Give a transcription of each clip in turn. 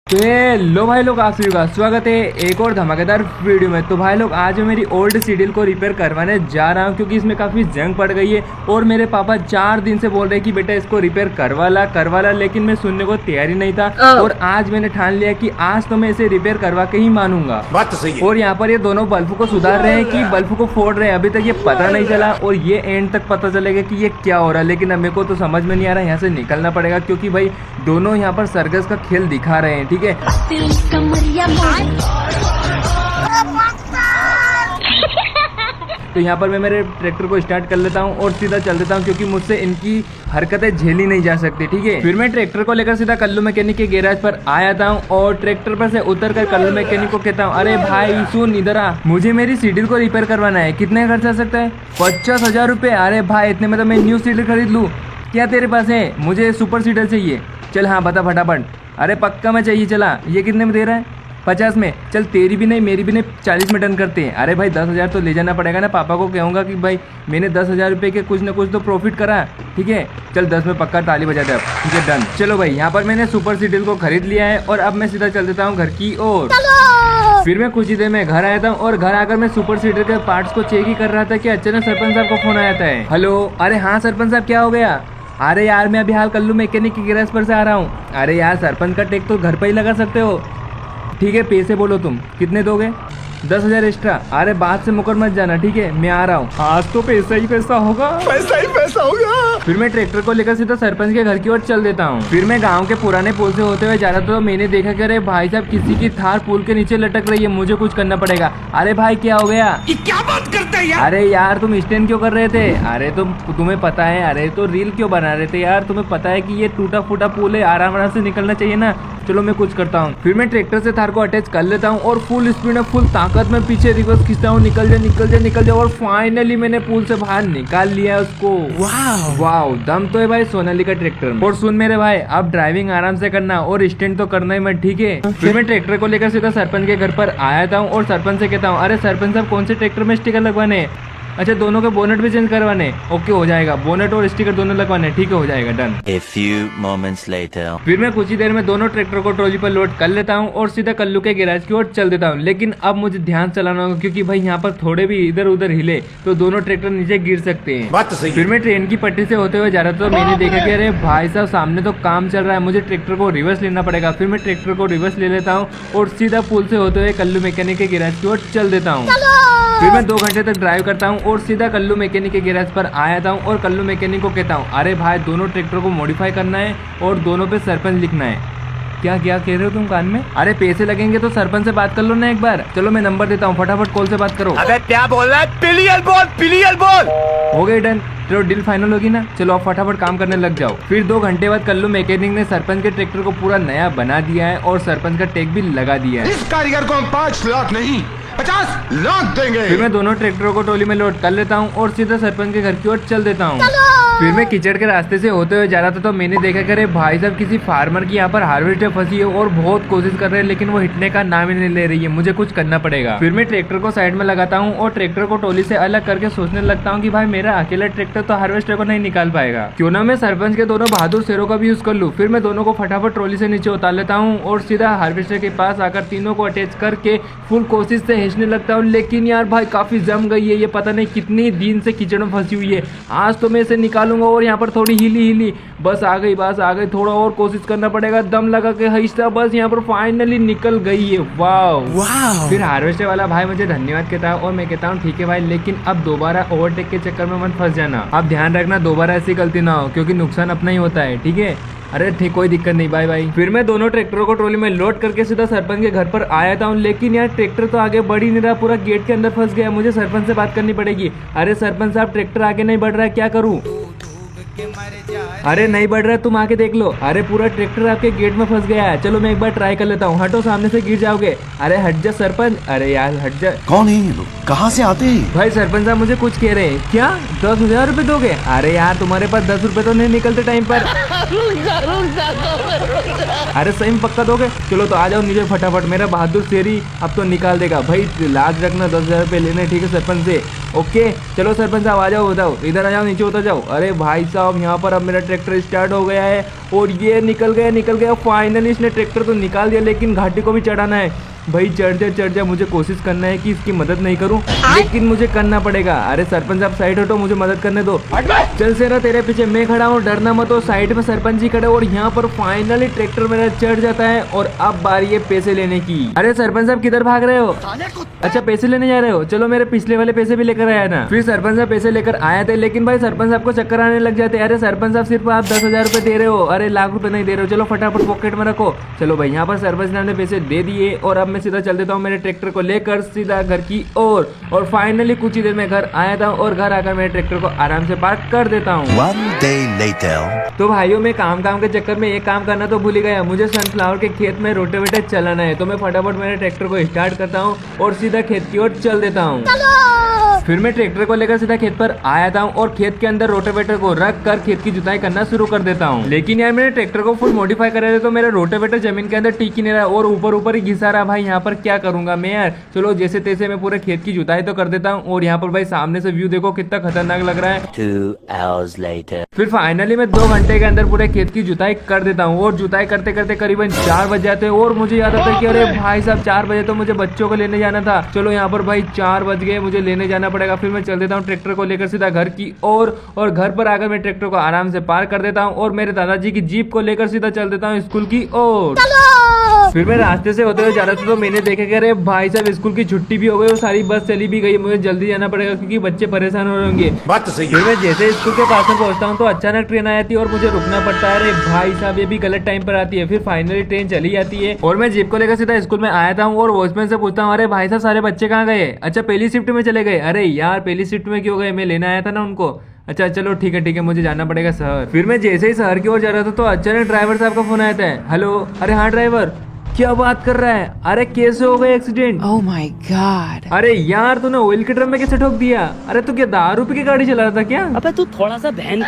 तो लो भाई लोग, आप सभी का स्वागत है एक और धमाकेदार वीडियो में। तो भाई लोग, आज मैं मेरी ओल्ड सीडील को रिपेयर करवाने जा रहा हूं क्योंकि इसमें काफ़ी जंग पड़ गई है और मेरे पापा 4 दिन से बोल रहे हैं कि बेटा इसको रिपेयर करवा ला, लेकिन मैं सुनने को तैयार ही नहीं था। और आज मैंने ठान लिया कि आज तो मैं इसे रिपेयर करवा के ही मानूंगा। बात तो सही है। और यहाँ पर ये दोनों बल्ब को सुधार रहे हैं कि बल्ब को फोड़ रहे हैं, अभी तक ये पता नहीं चला और ये एंड तक पता चलेगा कि ये क्या हो रहा है। लेकिन अब मेरे को तो समझ में नहीं आ रहा, यहाँ से निकलना पड़ेगा क्योंकि भाई दोनों यहाँ पर सर्कस का खेल दिखा रहे हैं। ठीक है, तो यहाँ पर मैं मेरे ट्रैक्टर को स्टार्ट कर लेता हूँ और सीधा चल देता हूँ क्योंकि मुझसे इनकी हरकतें झेली नहीं जा सकती। ठीक है, फिर मैं ट्रैक्टर को लेकर सीधा कल्लू मैकेनिक के गैराज पर आ जाता हूँ और ट्रैक्टर पर से उतर कर कल्लू मैकेनिक को कहता हूँ, अरे भाई सुन इधर आ, मुझे मेरी सीडील को रिपेयर करवाना है। कितने खर्च आ सकता है? 50,000 रुपये। अरे भाई इतने में तो मैं न्यू सीडील खरीद लूँ। क्या तेरे पास है? मुझे सुपर सीडर चाहिए। चल हाँ बता फटाफट। अरे पक्का में चाहिए। चला, ये कितने में दे रहा है? 50 में। चल तेरी भी नहीं मेरी भी नहीं, 40 में डन करते हैं। अरे भाई 10,000 तो ले जाना पड़ेगा ना। पापा को कहूँगा कि भाई मैंने 10,000 रुपये के कुछ ना कुछ तो प्रॉफिट करा। ठीक है, चल 10 में पक्का ताली बजा दे अब। ठीक है डन। चलो भाई, यहाँ पर मैंने सुपर सीडील को खरीद लिया है और अब मैं सीधा चल देता हूँ घर की ओर। फिर मैं कुछ ही देर में घर आया था और घर आकर मैं सुपर सीडर के पार्ट्स को चेक ही कर रहा था कि अचानक सरपंच साहब का फोन आया था। हेलो, अरे हाँ सरपंच साहब क्या हो गया? अरे यार मैं अभी हाल कल्लू मैकेनिक की गैराज पर से आ रहा हूँ। अरे यार सरपंच का टेक तो घर पर ही लगा सकते हो। ठीक है, पैसे बोलो तुम कितने दोगे? 10,000 एक्स्ट्रा। अरे बात से मुकर मत जाना, ठीक है मैं आ रहा हूँ। आज तो पैसा ही पैसा होगा, पैसा ही पैसा होगा। फिर मैं ट्रैक्टर को लेकर सीधा सरपंच के घर की ओर चल देता हूँ। फिर मैं गांव के पुराने पुल से होते हुए जा रहा था तो मैंने देखा कि अरे भाई साहब किसी की थार पुल के नीचे लटक रही है, मुझे कुछ करना पड़ेगा। अरे भाई क्या हो गया? ये क्या बात करते हैं यार? अरे यार तुम स्टैंड क्यों कर रहे थे? अरे तुम्हें पता है, अरे तो रील क्यों बना रहे थे यार? तुम्हें पता है कि ये टूटा फूटा पुल है, आराम से निकलना चाहिए ना। चलो मैं कुछ करता हूँ। फिर मैं ट्रैक्टर से थार को अटैच कर लेता हूँ और फुल स्पीड में फुल ताकत में पीछे रिवर्स खींचता हूँ। निकल जा और फाइनली मैंने पुल से बाहर निकाल लिया है उसको। वाह, दम तो है भाई सोनालिका ट्रैक्टर में। और सुन मेरे भाई, अब ड्राइविंग आराम से करना और स्टैंड तो करना ही मत, ठीक है? फिर मैं ट्रैक्टर को लेकर सीधा सरपंच के घर पर आया था और सरपंच से कहता हूँ, अरे सरपंच साहब कौन से ट्रैक्टर में स्टिकर लगवाने? अच्छा दोनों के बोनेट भी चेंज करवाने? ओके हो जाएगा, बोनेट और स्टिकर दोनों लगवाने। ठीक है हो जाएगा done. A few moments later. फिर मैं कुछ ही देर में दोनों ट्रैक्टर को ट्रॉली पर लोड कर लेता हूँ और सीधा कल्लू के गैराज की ओर चल देता हूँ। लेकिन अब मुझे ध्यान चलाना होगा क्योंकि भाई यहाँ पर थोड़े भी इधर उधर हिले तो दोनों ट्रैक्टर नीचे गिर सकते हैं। बात तो सही। फिर मैं ट्रेन की पटरी से होते हुए जा रहा था तो मैंने देखा कि अरे भाई साहब सामने तो काम चल रहा है, मुझे ट्रैक्टर को रिवर्स लेना पड़ेगा। फिर मैं ट्रैक्टर को रिवर्स ले लेता हूँ और सीधा पुल से होते हुए कल्लू मैकेनिक के गैराज की ओर चल देता हूँ। फिर मैं 2 घंटे तक ड्राइव करता हूँ और सीधा कल्लू मैकेनिक के गैराज पर आया था और कल्लू मैकेनिक को कहता हूँ, अरे भाई दोनों ट्रैक्टर को मॉडिफाई करना है और दोनों पे सरपंच लिखना है। क्या क्या कह रहे हो तुम कान में? अरे पैसे लगेंगे तो सरपंच से बात कर लो ना एक बार। चलो मैं नंबर देता हूँ, फटाफट कॉल से बात करो। अबे क्या बोल रहा है? पिलियल बोल। हो गई डन। चलो डील फाइनल होगी ना। चलो आप फटाफट काम करने लग जाओ। फिर 2 घंटे बाद कल्लू मैकेनिक ने सरपंच के ट्रैक्टर को पूरा नया बना दिया है और सरपंच का टैग भी लगा दिया है। इस कारीगर को हम 5 लाख नहीं 50 लाख देंगे। फिर मैं दोनों ट्रैक्टरों को ट्रॉली में लोड कर लेता हूँ और सीधा सरपंच के घर की ओर चल देता हूँ। फिर मैं कीचड़ के रास्ते से होते हुए जा रहा था तो मैंने देखा कि अरे भाई साहब किसी फार्मर की यहाँ पर हार्वेस्टर फंसी है और बहुत कोशिश कर रहे हैं लेकिन वो हिटने का नाम ही नहीं ले रही है, मुझे कुछ करना पड़ेगा। फिर मैं ट्रैक्टर को साइड में लगाता हूँ और ट्रैक्टर को ट्रॉली से अलग करके सोचने लगता हूँ कि भाई मेरा अकेला ट्रैक्टर तो हार्वेस्टर को नहीं निकाल पाएगा, क्यों ना मैं सरपंच के दोनों बहादुर शेरों का भी यूज कर लूँ। फिर मैं दोनों को फटाफट ट्रॉली से नीचे उतार लेता हूँ और सीधा हार्वेस्टर के पास आकर तीनों को अटैच करके फुल कोशिश से खींचने लगता हूँ। लेकिन यार भाई काफी जम गई है, ये पता नहीं कितनी दिन से कीचड़ में फंसी हुई है। आज तो मैं इसे निकालूंगा और यहाँ पर थोड़ी हिली बस आ गई, थोड़ा और कोशिश करना पड़ेगा, दम लगा के हिस्सा बस यहाँ पर फाइनली निकल गई है। वाह। फिर हार्वेस्टर वाला भाई मुझे धन्यवाद कहता है और मैं कहता हूँ ठीक है भाई, लेकिन अब दोबारा ओवरटेक के चक्कर में मत फंस जाना। अब ध्यान रखना दोबारा ऐसी गलती ना हो क्योंकि नुकसान अपना ही होता है, ठीक है? अरे ठीक, कोई दिक्कत नहीं, बाय बाय। फिर मैं दोनों ट्रैक्टरों को ट्रॉली में लोड करके सीधा सरपंच के घर पर आया था लेकिन यार ट्रैक्टर तो आगे बढ़ ही नहीं रहा, पूरा गेट के अंदर फंस गया। मुझे सरपंच से बात करनी पड़ेगी। अरे सरपंच साहब ट्रैक्टर आगे नहीं बढ़ रहा है, क्या करूँ? अरे नहीं बढ़ रहा है, तुम आके देख लो। अरे पूरा ट्रैक्टर आपके गेट में फंस गया है। चलो मैं एक बार ट्राई कर लेता हूँ। हटो, सामने से गिर जाओगे। अरे हट जा सरपंच। अरे यार हट जा। कौन है ये लोग? कहाँ से आते हैं? भाई सरपंच साहब मुझे कुछ कह रहे हैं। क्या 10,000 रुपए दोगे? अरे यार तुम्हारे पास 10 रुपए तो नहीं निकलते टाइम पर। अरे सही में पक्का दोगे? चलो तो आ जाओ नीचे फटाफट, मेरा बहादुर शेरी अब तो निकाल देगा। भाई लाज रखना, 10,000 रुपए लेने, ठीक है सरपंच से। ओके चलो सरपंच साहब आ जाओ, बताओ इधर आ जाओ, नीचे उतर जाओ। अरे भाई साहब यहाँ पर अब मेरा ट्रैक्टर स्टार्ट हो गया है और ये निकल गया फाइनली इसने ट्रैक्टर तो निकाल दिया, लेकिन घाटी को भी चढ़ाना है। भाई चढ़ जा, मुझे कोशिश करना है कि इसकी मदद नहीं करूं, लेकिन मुझे करना पड़ेगा। अरे सरपंच साहब साइड हटो, मुझे मदद करने दो। चल सेरा तेरे पीछे मैं खड़ा हूँ, डरना मत हो। साइड में सरपंच जी खड़े और यहाँ पर फाइनली ट्रैक्टर मेरा चढ़ जाता है और अब बारी है पैसे लेने की। अरे सरपंच साहब किधर भाग रहे हो? अच्छा पैसे लेने जा रहे हो, चलो मेरे पिछले वाले पैसे भी लेकर आया ना। फिर सरपंच साहब पैसे लेकर आए थे, लेकिन भाई सरपंच साहब को चक्कर आने लग जाते। अरे सरपंच साहब सिर्फ आप 10,000 रुपए दे रहे हो, अरे लाख रुपए नहीं दे रहे हो, चलो फटाफट पॉकेट में रखो। चलो भाई यहाँ पर सरपंच ने पैसे दे दिए और अब मैं सीधा चल देता हूँ मेरे ट्रैक्टर को लेकर सीधा घर की ओर। और फाइनली कुछ ही देर में घर आया था और घर आकर मेरे ट्रैक्टर को आराम से पार्क कर देता हूँ। One day later. तो भाइयों मैं काम के चक्कर में एक काम करना तो भूल ही गया, मुझे सनफ्लावर के खेत में रोटेवेटर चलाना है। तो मैं फटाफट मेरे ट्रैक्टर को स्टार्ट करता हूँ और सीधा खेत की ओर चल देता हूँ। फिर मैं ट्रैक्टर को लेकर सीधा खेत पर आया था और खेत के अंदर रोटेवेटर को रख कर खेत की जुताई करना शुरू कर देता हूँ। लेकिन यार मैंने ट्रैक्टर को फुल मॉडिफाई करा था तो मेरा रोटेवेटर जमीन के अंदर टिक ही नहीं रहा और ऊपर ही घिसा रहा। भाई यहाँ पर क्या करूंगा मैं यार, चलो जैसे तैसे मैं पूरे खेत की जुताई तो कर देता हूँ। और यहाँ पर भाई सामने से व्यू देखो कितना खतरनाक लग रहा है। 2 hours later. फिर फाइनली मैं 2 घंटे के अंदर पूरे खेत की जुताई कर देता हूँ और जुताई करते करते करीबन 4 बज जाते हैं। और मुझे याद आता है कि अरे भाई साहब 4 बजे तो मुझे बच्चों को लेने जाना था। चलो यहाँ पर भाई 4 बज गए, मुझे लेने जाना पड़ेगा। फिर मैं चल देता हूँ ट्रैक्टर को लेकर सीधा घर की ओर और घर पर आकर मैं ट्रैक्टर को आराम से पार्क कर देता हूँ और मेरे दादाजी की जीप को लेकर सीधा चल देता हूँ स्कूल की ओर। फिर मैं रास्ते से होते हुए जा रहा था तो मैंने देखा कि अरे भाई साहब स्कूल की छुट्टी भी हो गई और सारी बस चली भी गई, मुझे जल्दी जाना पड़ेगा क्योंकि बच्चे परेशान हो रहे होंगे। बात तो सही है। फिर मैं जैसे स्कूल के पास में पहुंचता हूँ तो अचानक ट्रेन आ जाती है और मुझे रुकना पड़ता है। अरे भाई साहब ये भी गलत टाइम पर आती है। फिर फाइनली ट्रेन चली जाती है और मैं जीप को लेकर सीधा स्कूल में आया था और वॉचमैन से पूछता हूँ अरे भाई साहब सारे बच्चे कहाँ गए? अच्छा पहली शिफ्ट में चले गए। अरे यार पहली शिफ्ट में क्यों गए, मैं लेने आया था ना उनको। अच्छा चलो ठीक है मुझे जाना पड़ेगा शहर। फिर मैं जैसे ही शहर की ओर जा रहा था तो अचानक ड्राइवर साहब का फोन आता है। हेलो, अरे हाँ ड्राइवर, क्या बात कर रहा है? अरे कैसे हो गए एक्सीडेंट? Oh my God! अरे यार तूने ऑयल के ड्रम में कैसे ठोक दिया? अरे तू क्या दारू पी के गाड़ी चला रहा था क्या? अबे तू थोड़ा सा बहन।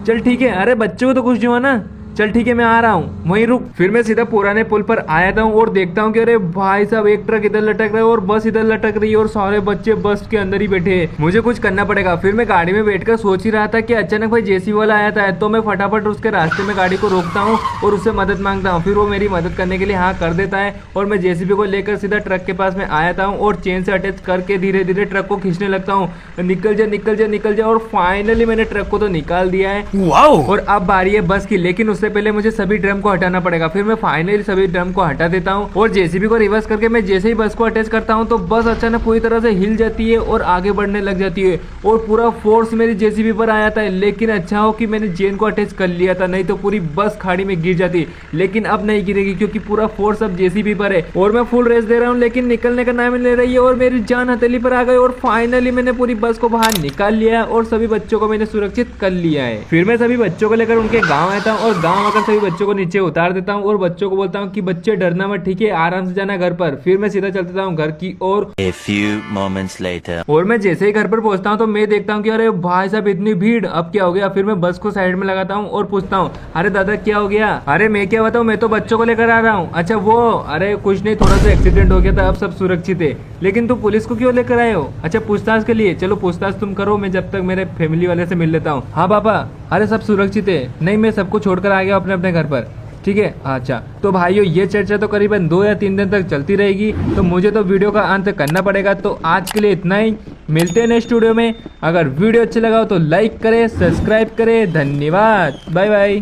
चल ठीक है, अरे बच्चे को तो कुछ नहीं हुआ ना? चल ठीक है मैं आ रहा हूँ, वहीं रुक। फिर मैं सीधा पुराने पुल पर आया था और देखता हूँ कि अरे भाई साहब एक ट्रक इधर लटक रहा है और बस इधर लटक रही है और सारे बच्चे बस के अंदर ही बैठे हैं। मुझे कुछ करना पड़ेगा। फिर मैं गाड़ी में बैठकर सोच ही रहा था कि अचानक भाई जेसीबी वाला आया था, तो मैं फटाफट उसके रास्ते में गाड़ी को रोकता हूँ और उससे मदद मांगता हूँ। फिर वो मेरी मदद करने के लिए हाँ कर देता है और मैं जेसीबी को लेकर सीधा ट्रक के पास में आया था और चेन से अटैच करके धीरे धीरे ट्रक को खींचने लगता हूँ। निकल जा और फाइनली मैंने ट्रक को तो निकाल दिया है। और अब बारी है बस की, लेकिन उससे पहले मुझे सभी ड्रम को हटाना पड़ेगा। फिर मैं फाइनली सभी ड्रम को हटा देता हूँ और जेसीबी को रिवर्स करके मैं जैसे ही बस को अटैच करता हूँ तो बस अचानक पूरी तरह से हिल जाती है और आगे बढ़ने लग जाती है और पूरा फोर्स मेरी जेसीबी पर आया था। लेकिन अच्छा हो कि मैंने चेन को अटैच कर लिया था, नहीं तो पूरी बस खाड़ी में गिर जाती। लेकिन अब नहीं गिरेगी क्योंकि पूरा फोर्स अब जेसीबी पर है और मैं फुल रेस दे रहा हूँ, लेकिन निकलने का नाम ले रही है और मेरी जान हथेली पर आ गई और फाइनली मैंने पूरी बस को बाहर निकाल लिया और सभी बच्चों को मैंने सुरक्षित कर लिया है। फिर मैं सभी बच्चों को लेकर उनके गाँव आता हूँ और गाँव आकर सभी बच्चों को नीचे उतार देता हूँ और बच्चों को बोलता हूँ कि बच्चे डरना मत, ठीक है, आराम से जाना घर पर। फिर मैं सीधा चल देता हूँ घर की ओर। A few moments later. और मैं जैसे ही घर पर पहुंचता हूँ तो मैं देखता हूँ कि अरे भाई साहब इतनी भीड़, अब क्या हो गया? फिर मैं बस को साइड में लगाता हूँ और पूछता हूँ अरे दादा क्या हो गया? अरे मैं क्या बताऊँ, मैं तो बच्चों को लेकर आ रहा हूँ। अच्छा वो, अरे कुछ नहीं, थोड़ा सा एक्सीडेंट हो गया था, अब सब सुरक्षित है। लेकिन तुम पुलिस को क्यों लेकर आए हो? अच्छा पूछताछ के लिए, चलो पूछताछ तुम करो, मैं जब तक मेरे फैमिली वाले से मिल लेता हूँ। हाँ पापा, अरे सब सुरक्षित है। नहीं मैं सबको छोड़कर आ गया अपने अपने घर पर, ठीक है। अच्छा तो भाइयों ये चर्चा तो करीबन 2 या 3 दिन तक चलती रहेगी, तो मुझे तो वीडियो का अंत करना पड़ेगा। तो आज के लिए इतना ही, मिलते हैं नेक्स्ट वीडियो में। अगर वीडियो अच्छा लगा हो तो लाइक करें, सब्सक्राइब करें। धन्यवाद, बाय बाय।